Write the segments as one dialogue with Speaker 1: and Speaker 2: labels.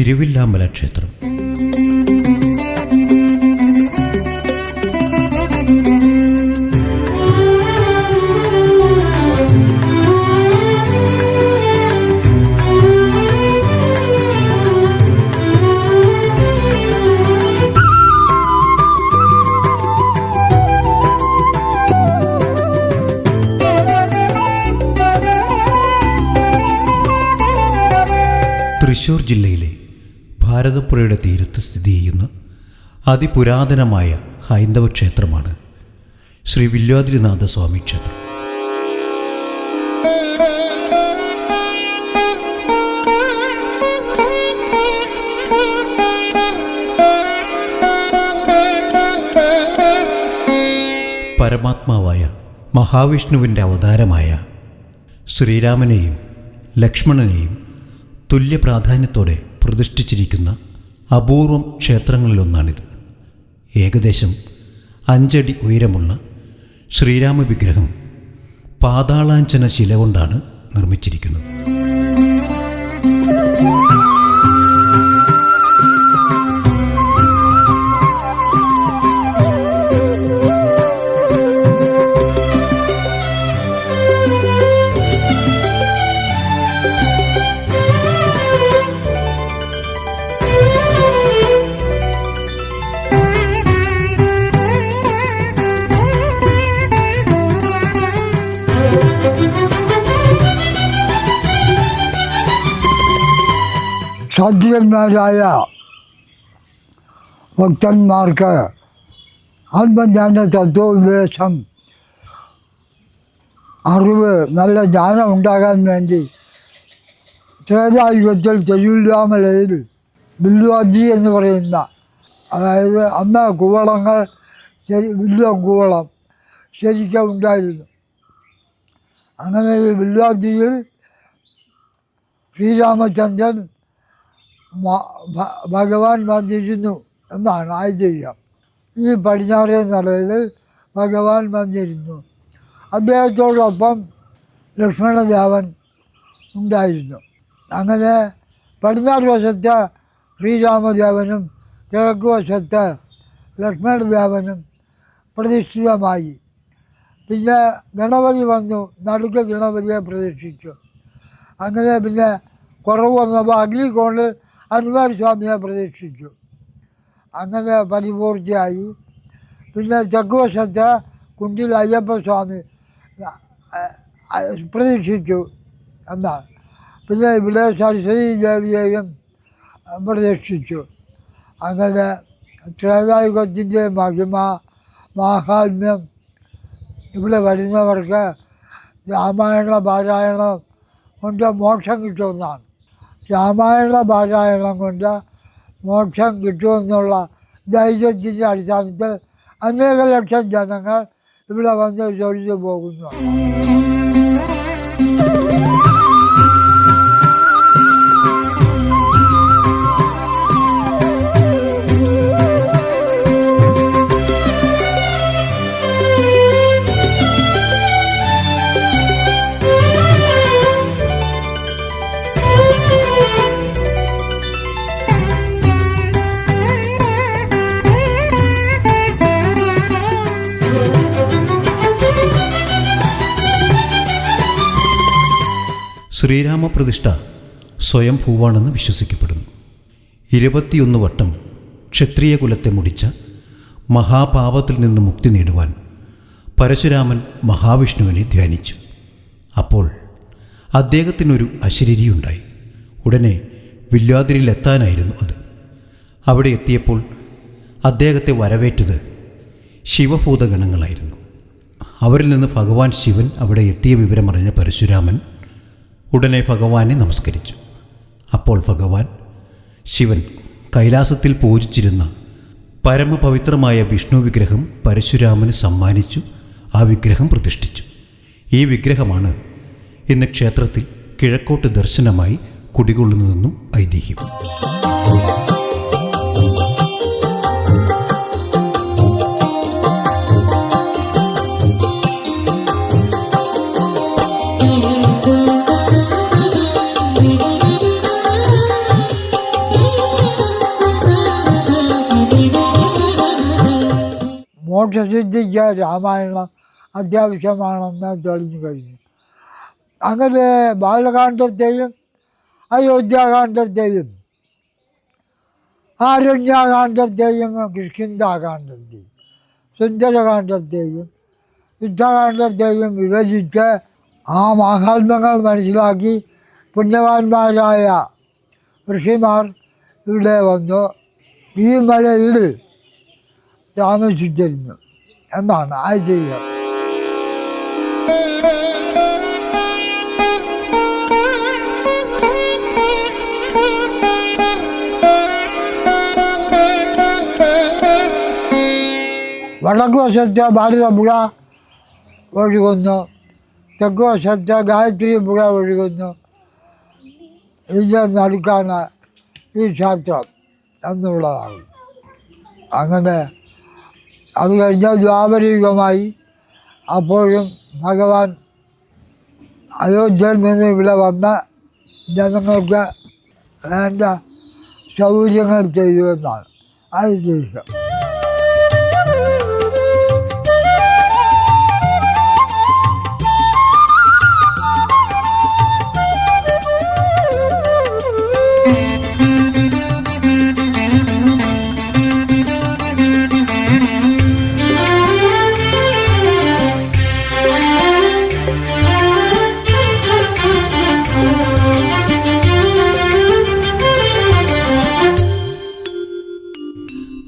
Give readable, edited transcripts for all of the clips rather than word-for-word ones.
Speaker 1: തിരുവില്ലാമല ക്ഷേത്രം. തൃശ്ശൂർ ജില്ലയിലെ ഭാരതപ്പുഴയുടെ തീരത്ത് സ്ഥിതി ചെയ്യുന്ന അതിപുരാതനമായ ഹൈന്ദവ ക്ഷേത്രമാണ് ശ്രീ വില്വാദ്രിനാഥ സ്വാമി ക്ഷേത്രം. പരമാത്മാവായ മഹാവിഷ്ണുവിൻ്റെ അവതാരമായ ശ്രീരാമനെയും ലക്ഷ്മണനെയും തുല്യ പ്രാധാന്യത്തോടെ പ്രതിഷ്ഠിച്ചിരിക്കുന്ന അപൂർവം ക്ഷേത്രങ്ങളിലൊന്നാണിത്. ഏകദേശം 5 അടി ഉയരമുള്ള ശ്രീരാമ വിഗ്രഹം പാതാളാഞ്ചന ശില കൊണ്ടാണ് നിർമ്മിച്ചിരിക്കുന്നത്.
Speaker 2: സാത്വികന്മാരായ ഭക്തന്മാർക്ക് ആത്മജ്ഞാന തത്വോപദേശം അറിവ് നല്ല ജ്ഞാനം ഉണ്ടാകാൻ വേണ്ടി ത്രേതായുഗത്തിൽ തിരുവില്ലാമലയിൽ വില്വാദ്രി എന്ന് പറയുന്ന, അതായത് അന്ന് കൂവളങ്ങൾ വില്വം കൂവളം ശരിക്കും ഉണ്ടായിരുന്നു. അങ്ങനെ ഈ വില്വാദ്രിയിൽ ശ്രീരാമചന്ദ്രൻ ഭഗവാൻ വന്നിരുന്നു എന്നാണ് ഐതിഹ്യം. ഈ പടിഞ്ഞാറേ നടയിൽ ഭഗവാൻ വന്നിരുന്നു. അദ്ദേഹത്തോടൊപ്പം ലക്ഷ്മണദേവൻ ഉണ്ടായിരുന്നു. അങ്ങനെ പടിഞ്ഞാറ് വശത്ത് ശ്രീരാമദേവനും കിഴക്ക് വശത്ത് ലക്ഷ്മണദേവനും പ്രതിഷ്ഠിതമായി. പിന്നെ ഗണപതി വന്നു, നടുക്ക് ഗണപതിയെ പ്രതിഷ്ഠിച്ചു. അങ്ങനെ പിന്നെ കുറവ് വന്നപ്പോൾ അഗ്നികോണിൽ ഹനുമാൻ സ്വാമിയെ പ്രതിഷ്ഠിച്ചു. അങ്ങനെ പരിപൂർത്തിയായി. പിന്നെ തെക്കുവശത്ത് കുണ്ടിൽ അയ്യപ്പസ്വാമി പ്രതിഷ്ഠിച്ചു എന്നാണ്. പിന്നെ ഇവിടെ സരസ്വതി ദേവിയെയും പ്രതിഷ്ഠിച്ചു. അങ്ങനെ ത്രേതായുഗത്തിൻ്റെ മഹിമ മാഹാത്മ്യം ഇവിടെ വരുന്നവർക്ക് രാമായണ പാരായണം കൊണ്ട് മോക്ഷം കിട്ടുമെന്നാണ്. രാമായണ പാരായണം കൊണ്ട് മോക്ഷം കിട്ടുമെന്നുള്ള ധൈര്യത്തിൻ്റെ അടിസ്ഥാനത്തിൽ അനേക ലക്ഷം ജനങ്ങൾ ഇവിടെ വന്ന് തൊഴിച്ചു പോകുന്നു.
Speaker 1: ശ്രീരാമപ്രതിഷ്ഠ സ്വയംഭൂവാണെന്ന് വിശ്വസിക്കപ്പെടുന്നു. 21 വട്ടം ക്ഷത്രിയ കുലത്തെ മുടിച്ച മഹാപാപത്തിൽ നിന്ന് മുക്തി നേടുവാൻ പരശുരാമൻ മഹാവിഷ്ണുവിനെ ധ്യാനിച്ചു. അപ്പോൾ അദ്ദേഹത്തിനൊരു അശരീരിയുണ്ടായി. ഉടനെ വില്വാദ്രിയിലെത്താനായിരുന്നു അത്. അവിടെ എത്തിയപ്പോൾ അദ്ദേഹത്തെ വരവേറ്റത് ശിവഭൂതഗണങ്ങളായിരുന്നു. അവരിൽ നിന്ന് ഭഗവാൻ ശിവൻ അവിടെ എത്തിയ വിവരമറിഞ്ഞ പരശുരാമൻ ഉടനെ ഭഗവാനെ നമസ്കരിച്ചു. അപ്പോൾ ഭഗവാൻ ശിവൻ കൈലാസത്തിൽ പൂജിച്ചിരുന്ന പരമപവിത്രമായ വിഷ്ണു വിഗ്രഹം പരശുരാമന് സമ്മാനിച്ചു. ആ വിഗ്രഹം പ്രതിഷ്ഠിച്ചു. ഈ വിഗ്രഹമാണ് ഇന്ന് ക്ഷേത്രത്തിൽ കിഴക്കോട്ട് ദർശനമായി കുടികൊള്ളുന്നതെന്നും ഐതിഹ്യം.
Speaker 2: മോക്ഷസിദ്ധിക്ക് രാമായണം അത്യാവശ്യമാണെന്ന് തെളിഞ്ഞു കഴിഞ്ഞു. അങ്ങനെ ബാലകാണ്ഡത്തെയും അയോധ്യാകാന്ഡത്തെയും ആരണ്യകാന്ഡത്തെയും കിഷ്കിന്ധാകാന്ഡത്തെയും സുന്ദരകാന്ഡത്തെയും യുദ്ധകാന്ഡത്തെയും വിഭജിച്ച് ആ മാഹാത്മ്യങ്ങൾ മനസ്സിലാക്കി പുണ്യവാന്മാരായ ഋഷിമാർ ഇവിടെ വന്നു ഈ മലയിൽ താമസിച്ചിരുന്നു എന്നാണ് ഐതിഹ്യം. വടക്ക് വശത്ത് ഭാരതപ്പുഴ ഒഴുകുന്നു, തെക്ക് വശത്ത് ഗായത്രി പുഴ ഒഴുകുന്നു. ഇതിൻ്റെ നടുക്കാണ് ഈ ക്ഷേത്രം എന്നുള്ളതാണ്. അങ്ങനെ അത് കഴിഞ്ഞ ദ്വാപരയുഗമായി. അപ്പോഴും ഭഗവാൻ അയോധ്യയിൽ നിന്ന് ഇവിടെ വന്ന് ജനങ്ങൾക്ക് വേണ്ട സൗകര്യങ്ങൾ ചെയ്തു എന്നാണ് ഐതിഹ്യം.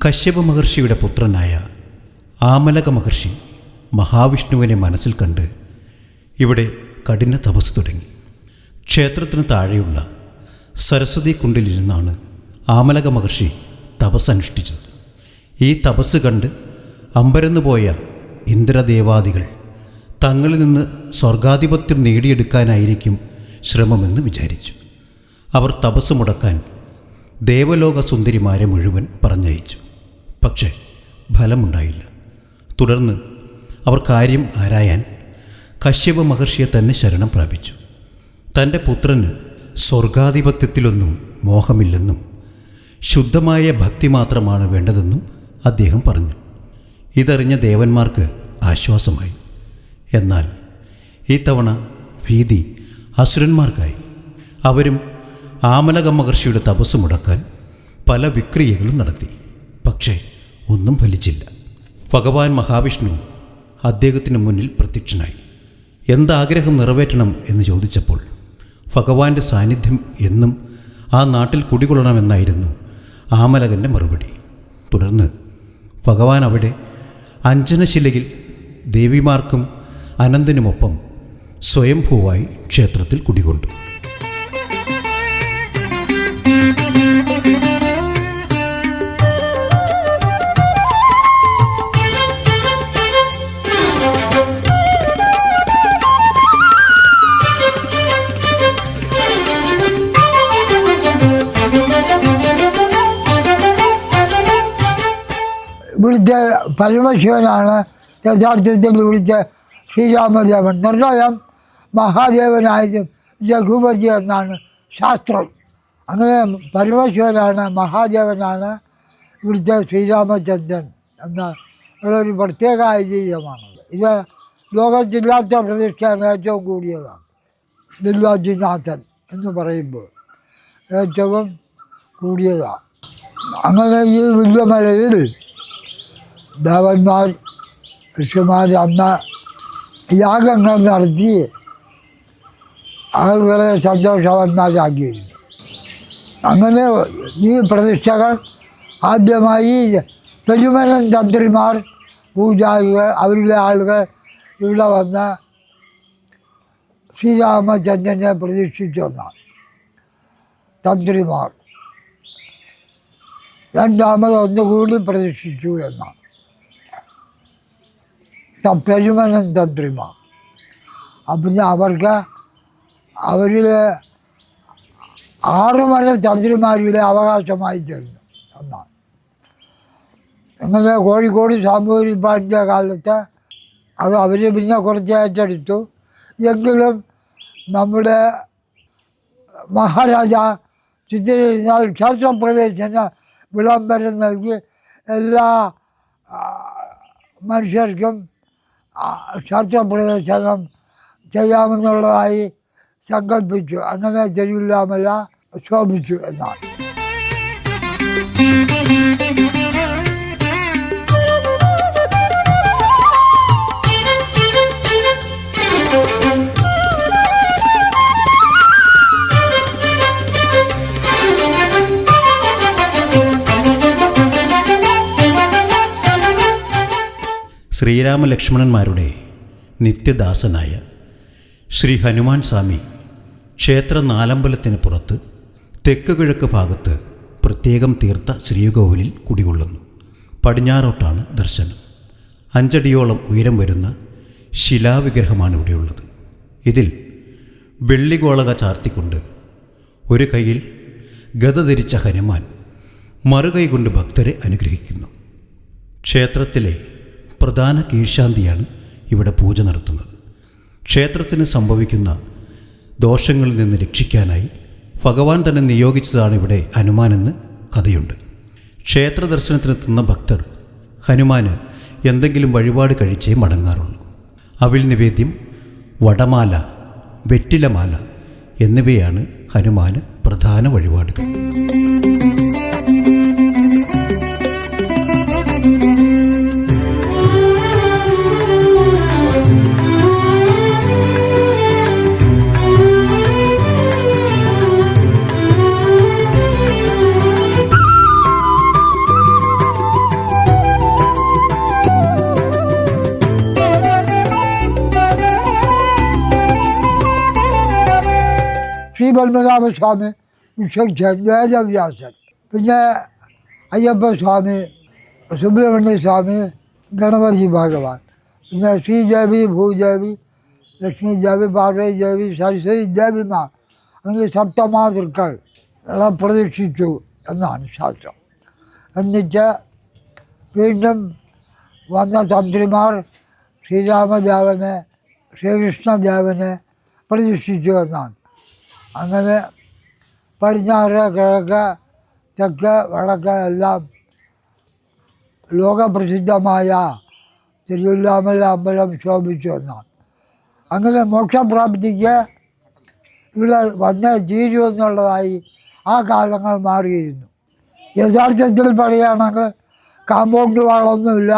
Speaker 1: കശ്യപ മഹർഷിയുടെ പുത്രനായ ആമലക മഹർഷി മഹാവിഷ്ണുവിനെ മനസ്സിൽ കണ്ട് ഇവിടെ കഠിന തപസ് തുടങ്ങി. ക്ഷേത്രത്തിന് താഴെയുള്ള സരസ്വതി കുണ്ടിലിരുന്നാണ് ആമലക മഹർഷി തപസ് അനുഷ്ഠിച്ചത്. ഈ തപസ് കണ്ട് അമ്പരന്നു പോയ ഇന്ദ്രദേവാദികൾ തങ്ങളിൽ നിന്ന് സ്വർഗാധിപത്യം നേടിയെടുക്കാനായിരിക്കും ശ്രമമെന്ന് വിചാരിച്ചു. അവർ തപസ് മുടക്കാൻ ദേവലോക സുന്ദരിമാരെ മുഴുവൻ പറഞ്ഞയച്ചു. പക്ഷേ ഫലമുണ്ടായില്ല. തുടർന്ന് അവർ കാര്യം ആരായാൻ കശ്യപ മഹർഷിയെ തന്നെ ശരണം പ്രാപിച്ചു. തൻ്റെ പുത്രന് സ്വർഗാധിപത്യത്തിലൊന്നും മോഹമില്ലെന്നും ശുദ്ധമായ ഭക്തി മാത്രമാണ് വേണ്ടതെന്നും അദ്ദേഹം പറഞ്ഞു. ഇതറിഞ്ഞ ദേവന്മാർക്ക് ആശ്വാസമായി. എന്നാൽ ഈ തവണ ഭീതി അസുരന്മാർക്കായി. അവരും ആമലക മഹർഷിയുടെ തപസ് മുടക്കാൻ പല വിക്രിയകളും നടത്തി. പക്ഷേ ഒന്നും ഫലിച്ചില്ല. ഭഗവാൻ മഹാവിഷ്ണു അദ്ദേഹത്തിന് മുന്നിൽ പ്രത്യക്ഷനായി. എന്താഗ്രഹം നിറവേറ്റണം എന്ന് ചോദിച്ചപ്പോൾ ഭഗവാന്റെ സാന്നിധ്യം എന്നും ആ നാട്ടിൽ കുടികൊള്ളണമെന്നായിരുന്നു ആമലകൻ്റെ മറുപടി. തുടർന്ന് ഭഗവാൻ അവിടെ അഞ്ജനശിലയിൽ ദേവിമാർക്കും അനന്തനുമൊപ്പം സ്വയംഭൂവായി ക്ഷേത്രത്തിൽ കുടികൊണ്ടു.
Speaker 2: ഇവിടുത്തെ പരമശിവനാണ് യഥാർത്ഥത്തിൽ ഇവിടുത്തെ ശ്രീരാമദേവൻ. നിർണയം മഹാദേവനായതും രഘുപതി എന്നാണ് ശാസ്ത്രം. അങ്ങനെ പരമശിവനാണ്, മഹാദേവനാണ് ഇവിടുത്തെ ശ്രീരാമചന്ദ്രൻ എന്ന ഉള്ളൊരു പ്രത്യേക ഐതിഹ്യമാണ്. ഇത് ലോകത്തില്ലാത്ത പ്രതിഷ്ഠയാണ്, ഏറ്റവും കൂടിയതാണ്. ബില്വാജിനാഥൻ എന്ന് പറയുമ്പോൾ ഏറ്റവും കൂടിയതാണ്. അങ്ങനെ ഈ വില്വമലയിൽ ദേവന്മാർ ഋഷിമാർ അന്ന് യാഗങ്ങൾ നടത്തി ആളുകളെ സന്തോഷവാന്മാരാക്കിയിരുന്നു. അങ്ങനെ ഈ പ്രതിഷ്ഠകൾ ആദ്യമായി പെരുമനൻ തന്ത്രിമാർ, പൂജാരികൾ, അവരുടെ ആളുകൾ ഇവിടെ വന്ന് ശ്രീരാമചന്ദ്രനെ പ്രതിഷ്ഠിച്ചു എന്നാണ് തന്ത്രിമാർ. രണ്ടാമത് ഒന്നുകൂടി പ്രതിഷ്ഠിച്ചു എന്നാണ് പെരുമനൻ തന്ത്രിമാർ. പിന്നെ അവർക്ക് അവരിൽ 6 മന തന്ത്രിമാരുടെ അവകാശമായി തീർന്നു എന്നാണ്. അങ്ങനെ കോഴിക്കോട് സാമൂതിരിപ്പാടിൻ്റെ കാലത്ത് അത് അവർ പിന്നെ കുറച്ച് ഏറ്റെടുത്തു. എങ്കിലും നമ്മുടെ മഹാരാജ ചിത്തിരയിരുന്നാൽ ക്ഷേത്രപ്രവേശന വിളംബരം നൽകി എല്ലാ മനുഷ്യർക്കും ക്ഷേത്രപ്രദർശനം ചെയ്യാമെന്നുള്ളതായി സങ്കല്പിച്ചു. അങ്ങനെ തിരുവില്ലാമല ശോഭിച്ചു എന്നാണ്.
Speaker 1: ശ്രീരാമലക്ഷ്മണന്മാരുടെ നിത്യദാസനായ ശ്രീ ഹനുമാൻ സ്വാമി ക്ഷേത്ര നാലമ്പലത്തിന് പുറത്ത് തെക്ക് കിഴക്ക് ഭാഗത്ത് പ്രത്യേകം തീർത്ത ശ്രീകോവിലിൽ കുടികൊള്ളുന്നു. പടിഞ്ഞാറോട്ടാണ് ദർശനം. 5 അടിയോളം ഉയരം വരുന്ന ശിലാവിഗ്രഹമാണ് ഇവിടെയുള്ളത്. ഇതിൽ വെള്ളിഗോളക ചാർത്തിക്കൊണ്ട് ഒരു കൈയിൽ ഗദ ധരിച്ച ഹനുമാൻ മറുകൈ കൊണ്ട് ഭക്തരെ അനുഗ്രഹിക്കുന്നു. ക്ഷേത്രത്തിലെ പ്രധാന കീഴ്ശാന്തിയാണ് ഇവിടെ പൂജ നടത്തുന്നത്. ക്ഷേത്രത്തിന് സംഭവിക്കുന്ന ദോഷങ്ങളിൽ നിന്ന് രക്ഷിക്കാനായി ഭഗവാൻ തന്നെ നിയോഗിച്ചതാണ് ഇവിടെ ഹനുമാനെന്ന് കഥയുണ്ട്. ക്ഷേത്ര ദർശനത്തിനെത്തുന്ന ഭക്തർ ഹനുമാന് എന്തെങ്കിലും വഴിപാട് കഴിച്ചേ മടങ്ങാറുള്ളൂ. അവിൽ നിവേദ്യം, വടമാല, വെറ്റിലമാല എന്നിവയാണ് ഹനുമാന് പ്രധാന വഴിപാടുകൾ.
Speaker 2: ശ്രീ പത്മനാഭസ്വാമി, വിശ്വക്ഷൻ, വേദവ്യാസൻ, പിന്നെ അയ്യപ്പസ്വാമി, സുബ്രഹ്മണ്യസ്വാമി, ഗണപതി ഭഗവാൻ, പിന്നെ ശ്രീദേവി, ഭൂദേവി, ലക്ഷ്മി ദേവി, പാർവതി ദേവി, സരസ്വതി ദേവിമാർ, അങ്ങനെ സപ്തമാതൃക്കളെ പ്രതിഷ്ഠിച്ചു എന്നാണ് ശാസ്ത്രം. എന്നിട്ട് വീണ്ടും വന്ന തന്ത്രിമാർ ശ്രീരാമദേവനെ, ശ്രീകൃഷ്ണദേവനെ പ്രതിഷ്ഠിച്ചു എന്നാണ്. അങ്ങനെ പടിഞ്ഞാറ്, കിഴക്ക്, തെക്ക്, വടക്ക് എല്ലാം ലോകപ്രസിദ്ധമായ തിരുവില്ലാമല അമ്പലം ശോഭിച്ചു എന്നാണ്. അങ്ങനെ മോക്ഷപ്രാപ്തിക്ക് ഇവിടെ വന്നേ തീരുമെന്നുള്ളതായി ആ കാലങ്ങൾ മാറിയിരുന്നു. യഥാർത്ഥത്തിൽ പറയുകയാണെങ്കിൽ കാമ്പൗണ്ട് വാളൊന്നുമില്ല.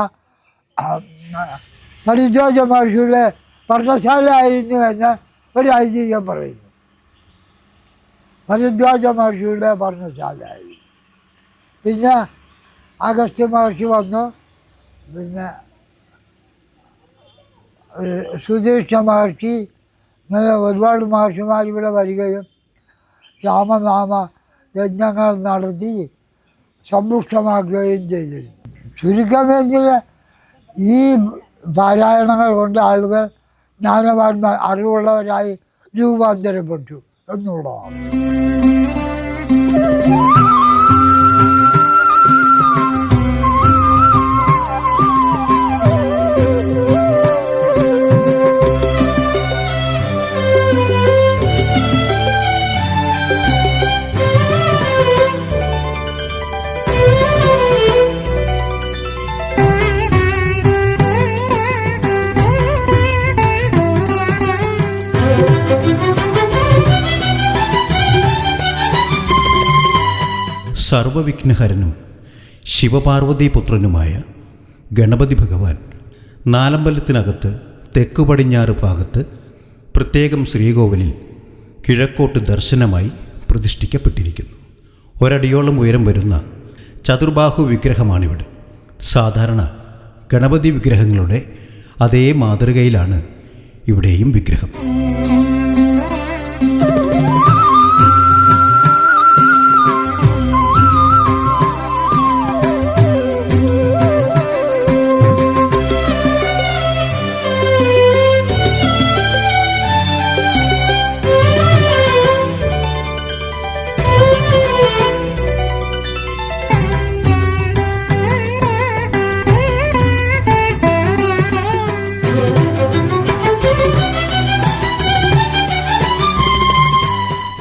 Speaker 2: ഭരദ്വാജ മഹർഷിയുടെ പർണശാല ആയിരുന്നു എന്ന് ഒരു ഐതിഹ്യം പറയുന്നു. ഭരദ്വാജ മഹർഷിയുടെ പർണശാലയായിരുന്നു. പിന്നെ അഗസ്ത്യ മഹർഷി വന്നു. പിന്നെ സുധീഷ്ണ മഹർഷി, ഇങ്ങനെ ഒരുപാട് മഹർഷിമാർ ഇവിടെ വരികയും രാമനാമ യജ്ഞങ്ങൾ നടത്തി സമ്പുഷ്ടമാക്കുകയും ചെയ്തിരുന്നു. ചുരുക്കമെങ്കിൽ ഈ പാരായണങ്ങൾ കൊണ്ട് ആളുകൾ ജ്ഞാനവാന്മാർ, അറിവുള്ളവരായി രൂപാന്തരപ്പെട്ടു എന്നുള്ളതാണ്.
Speaker 1: സർവവിഘ്നഹരനും ശിവപാർവതീപുത്രനുമായ ഗണപതി ഭഗവാൻ നാലമ്പലത്തിനകത്ത് തെക്കു പടിഞ്ഞാറ് ഭാഗത്ത് പ്രത്യേകം ശ്രീകോവിലിൽ കിഴക്കോട്ട് ദർശനമായി പ്രതിഷ്ഠിക്കപ്പെട്ടിരിക്കുന്നു. 1 അടിയോളം ഉയരം വരുന്ന ചതുർബാഹു വിഗ്രഹമാണിവിടെ. സാധാരണ ഗണപതി വിഗ്രഹങ്ങളുടെ അതേ മാതൃകയിലാണ് ഇവിടെയും വിഗ്രഹം.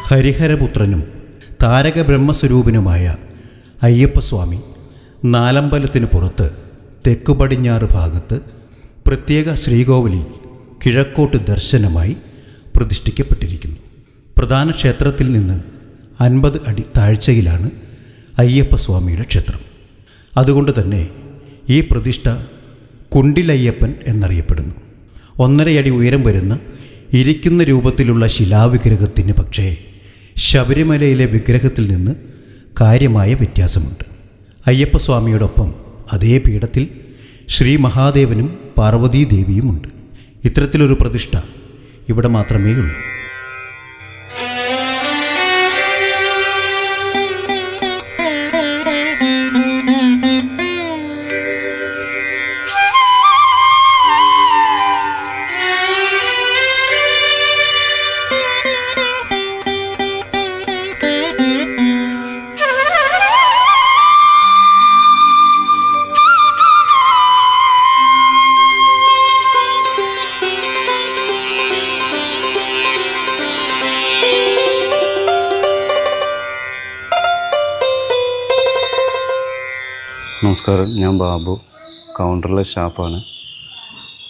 Speaker 1: ഹരിഹരപുത്രനും താരക ബ്രഹ്മസ്വരൂപനുമായ അയ്യപ്പസ്വാമി നാലമ്പലത്തിന് പുറത്ത് തെക്കു പടിഞ്ഞാറ് ഭാഗത്ത് പ്രത്യേക ശ്രീകോവിലിൽ കിഴക്കോട്ട് ദർശനമായി പ്രതിഷ്ഠിക്കപ്പെട്ടിരിക്കുന്നു. പ്രധാന ക്ഷേത്രത്തിൽ നിന്ന് 50 അടി താഴ്ചയിലാണ് അയ്യപ്പസ്വാമിയുടെ ക്ഷേത്രം. അതുകൊണ്ട് തന്നെ ഈ പ്രതിഷ്ഠ കുണ്ടിലയ്യപ്പൻ എന്നറിയപ്പെടുന്നു. 1.5 അടി ഉയരം വരുന്ന ഇരിക്കുന്ന രൂപത്തിലുള്ള ശിലാവിഗ്രഹത്തിന് പക്ഷേ ശബരിമലയിലെ വിഗ്രഹത്തിൽ നിന്ന് കാര്യമായ വ്യത്യാസമുണ്ട്. അയ്യപ്പസ്വാമിയോടൊപ്പം അതേ പീഠത്തിൽ ശ്രീ മഹാദേവനും പാർവതീദേവിയുമുണ്ട്. ഇത്തരത്തിലൊരു പ്രതിഷ്ഠ ഇവിടെ മാത്രമേ ഉള്ളൂ.
Speaker 3: നമസ്കാരം, ഞാൻ ബാബു, കൗണ്ടറിലെ സ്റ്റാഫാണ്.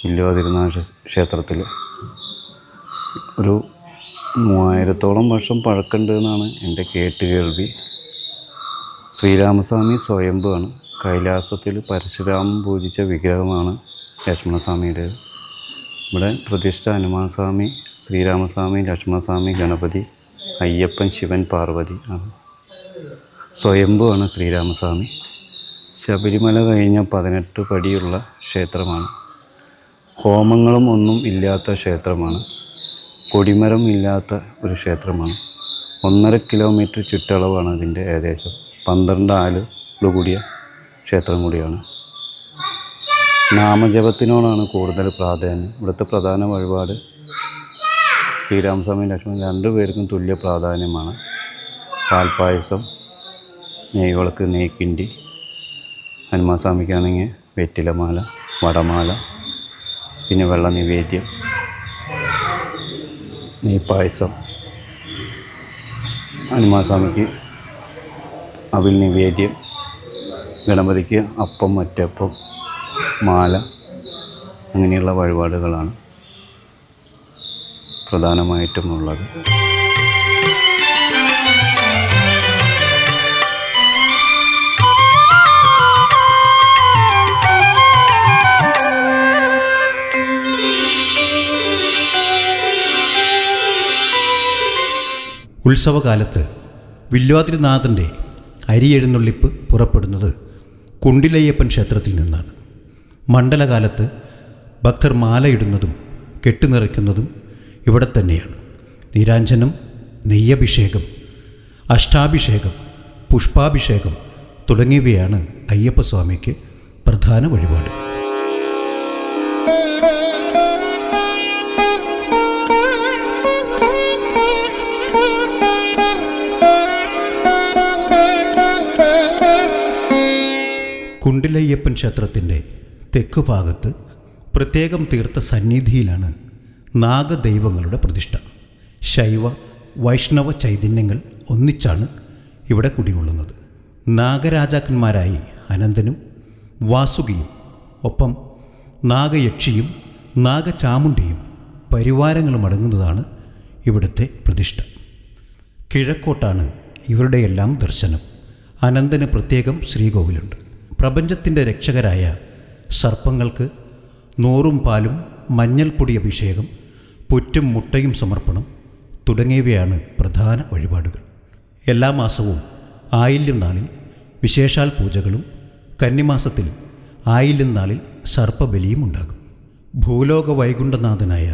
Speaker 3: വില്വാതിരുനാൾ ക്ഷേത്രത്തിൽ ഒരു 3000-ഓളം വർഷം പഴക്കമുണ്ടെന്നാണ് എൻ്റെ കേട്ടുകേൾവി. ശ്രീരാമസ്വാമി സ്വയംഭുവാണ്. കൈലാസത്തിൽ പരശുരാമൻ പൂജിച്ച വിഗ്രഹമാണ് ലക്ഷ്മണസ്വാമിയുടെ. ഇവിടെ പ്രതിഷ്ഠ ഹനുമാൻസ്വാമി, ശ്രീരാമസ്വാമി, ലക്ഷ്മണസ്വാമി, ഗണപതി, അയ്യപ്പൻ, ശിവൻ, പാർവതി ആണ്. സ്വയംഭുവാണ് ശ്രീരാമസ്വാമി. ശബരിമല കഴിഞ്ഞ 18 പടിയുള്ള ക്ഷേത്രമാണ്. ഹോമങ്ങളും ഒന്നും ഇല്ലാത്ത ക്ഷേത്രമാണ്. കൊടിമരം ഇല്ലാത്ത ഒരു ക്ഷേത്രമാണ്. 1.5 കിലോമീറ്റർ ചുറ്റളവാണ് അതിൻ്റെ. ഏകദേശം 12 ആലുകൾ കൂടിയ ക്ഷേത്രം കൂടിയാണ്. നാമജപത്തിനോടാണ് കൂടുതൽ പ്രാധാന്യം. ഇവിടുത്തെ പ്രധാന വഴിപാട് ശ്രീരാമസ്വാമി, ലക്ഷ്മണൻ 2 പേർക്കും തുല്യ പ്രാധാന്യമാണ്. പാൽപ്പായസം, നെയ്വിളക്ക്, നെയ്ക്കിണ്ടി. ഹനുമാൻസ്വാമിക്കാണെങ്കിൽ വെറ്റിലമാല, വടമാല, പിന്നെ വെള്ള നിവേദ്യം, നെയ്പ്പായസം. ഹനുമാൻസ്വാമിക്ക് അവിൽ നിവേദ്യം, ഗണപതിക്ക് അപ്പം, മറ്റപ്പം, മാല, അങ്ങനെയുള്ള വഴിപാടുകളാണ് പ്രധാനമായിട്ടും ഉള്ളത്.
Speaker 1: ഉത്സവകാലത്ത് വില്വാതിരിനാഥൻ്റെ അരിയെഴുന്നള്ളിപ്പ് പുറപ്പെടുന്നത് കുണ്ടിലയ്യപ്പൻ ക്ഷേത്രത്തിൽ നിന്നാണ്. മണ്ഡലകാലത്ത് ഭക്തർ മാലയിടുന്നതും കെട്ടുനിറയ്ക്കുന്നതും ഇവിടെ തന്നെയാണ്. നീരാഞ്ജനം, നെയ്യഭിഷേകം, അഷ്ടാഭിഷേകം, പുഷ്പാഭിഷേകം തുടങ്ങിയവയാണ് അയ്യപ്പസ്വാമിക്ക് പ്രധാന വഴിപാടുകൾ. കുണ്ടിലയ്യപ്പൻ ക്ഷേത്രത്തിൻ്റെ തെക്ക് ഭാഗത്ത് പ്രത്യേകം തീർത്ത സന്നിധിയിലാണ് നാഗദൈവങ്ങളുടെ പ്രതിഷ്ഠ. ശൈവ വൈഷ്ണവ ചൈതന്യങ്ങൾ ഒന്നിച്ചാണ് ഇവിടെ കുടികൊള്ളുന്നത്. നാഗരാജാക്കന്മാരായി അനന്തനും വാസുകിയും ഒപ്പം നാഗയക്ഷിയും നാഗചാമുണ്ടിയും പരിവാരങ്ങളും അടങ്ങുന്നതാണ് ഇവിടുത്തെ പ്രതിഷ്ഠ. കിഴക്കോട്ടാണ് ഇവരുടെയെല്ലാം ദർശനം. അനന്തന് പ്രത്യേകം ശ്രീകോവിലുണ്ട്. പ്രപഞ്ചത്തിൻ്റെ രക്ഷകരായ സർപ്പങ്ങൾക്ക് 100 പാലും മഞ്ഞൾപ്പൊടി അഭിഷേകം, പുറ്റും മുട്ടയും സമർപ്പണം തുടങ്ങിയവയാണ് പ്രധാന വഴിപാടുകൾ. എല്ലാ മാസവും ആയില്യം നാളിൽ വിശേഷാൽ പൂജകളും കന്നിമാസത്തിൽ ആയില്യം നാളിൽ സർപ്പബലിയും ഉണ്ടാകും. ഭൂലോക വൈകുണ്ഠനാഥനായ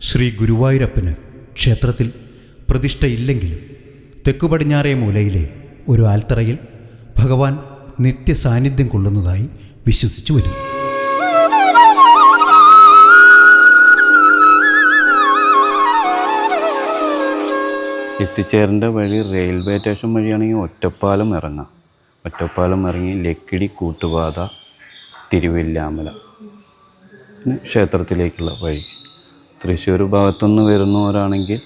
Speaker 1: ശ്രീ ഗുരുവായൂരപ്പന് ക്ഷേത്രത്തിൽ പ്രതിഷ്ഠയില്ലെങ്കിലും തെക്കു പടിഞ്ഞാറേ മൂലയിലെ ഒരു ആൽത്തറയിൽ ഭഗവാൻ നിത്യസാന്നിധ്യം കൊള്ളുന്നതായി വിശ്വസിച്ചു വരുന്നു.
Speaker 3: എത്തിച്ചേരേണ്ട വഴി റെയിൽവേ സ്റ്റേഷൻ വഴിയാണെങ്കിൽ ഒറ്റപ്പാലം ഇറങ്ങാം. ഒറ്റപ്പാലം ഇറങ്ങി ലക്കിടി, കൂട്ടുപാത, തിരുവില്ലാമല, പിന്നെ ക്ഷേത്രത്തിലേക്കുള്ള വഴി. തൃശ്ശൂർ ഭാഗത്തുനിന്ന് വരുന്നവരാണെങ്കിൽ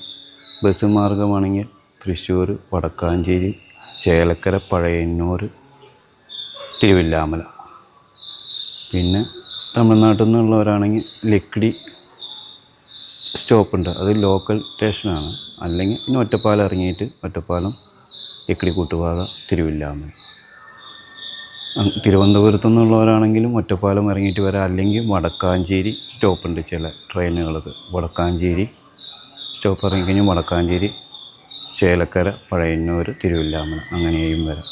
Speaker 3: ബസ് മാർഗമാണെങ്കിൽ തൃശ്ശൂർ, വടക്കാഞ്ചേരി, ചേലക്കര, പഴയന്നൂർ, തിരുവില്ലാമല. പിന്നെ തമിഴ്നാട്ടിൽ നിന്നുള്ളവരാണെങ്കിൽ ലക്കിടി സ്റ്റോപ്പുണ്ട്, അത് ലോക്കൽ സ്റ്റേഷനാണ്. അല്ലെങ്കിൽ പിന്നെ ഒറ്റപ്പാലം ഇറങ്ങിയിട്ട് ഒറ്റപ്പാലം ലക്കിടി കൂട്ടുപാത തിരുവില്ലാമല. തിരുവനന്തപുരത്തു നിന്നുള്ളവരാണെങ്കിലും ഒറ്റപ്പാലം ഇറങ്ങിയിട്ട് വരാം. അല്ലെങ്കിൽ വടക്കാഞ്ചേരി സ്റ്റോപ്പുണ്ട് ചില ട്രെയിനുകൾക്ക്. വടക്കാഞ്ചേരി സ്റ്റോപ്പ് ഇറങ്ങിക്കഴിഞ്ഞാൽ വടക്കാഞ്ചേരി, ചേലക്കര, പഴയന്നൂർ, തിരുവില്ലാമല അങ്ങനെയും വരാം.